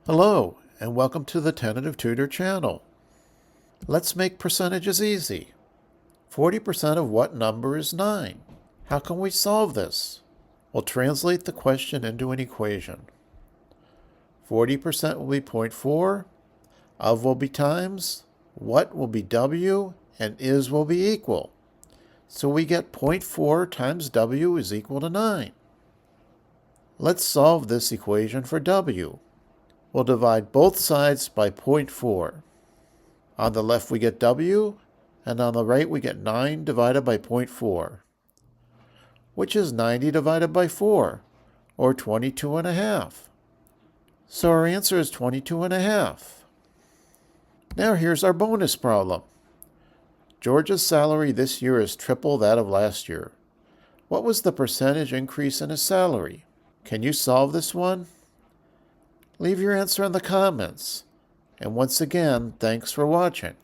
Hello, and welcome to the Tentative Tutor channel. Let's make percentages easy. 40% of what number is 9? How can we solve this? We'll translate the question into an equation. 40% will be 0.4, of will be times, what will be w, and is will be equal. So we get 0.4 times w is equal to 9. Let's solve this equation for w. We'll divide both sides by 0.4. On the left we get w, and on the right we get 9 divided by 0.4, which is 90 divided by 4, or 22.5. So our answer is 22.5. Now here's our bonus problem. George's salary this year is triple that of last year. What was the percentage increase in his salary? Can you solve this one? Leave your answer in the comments. And once again, thanks for watching.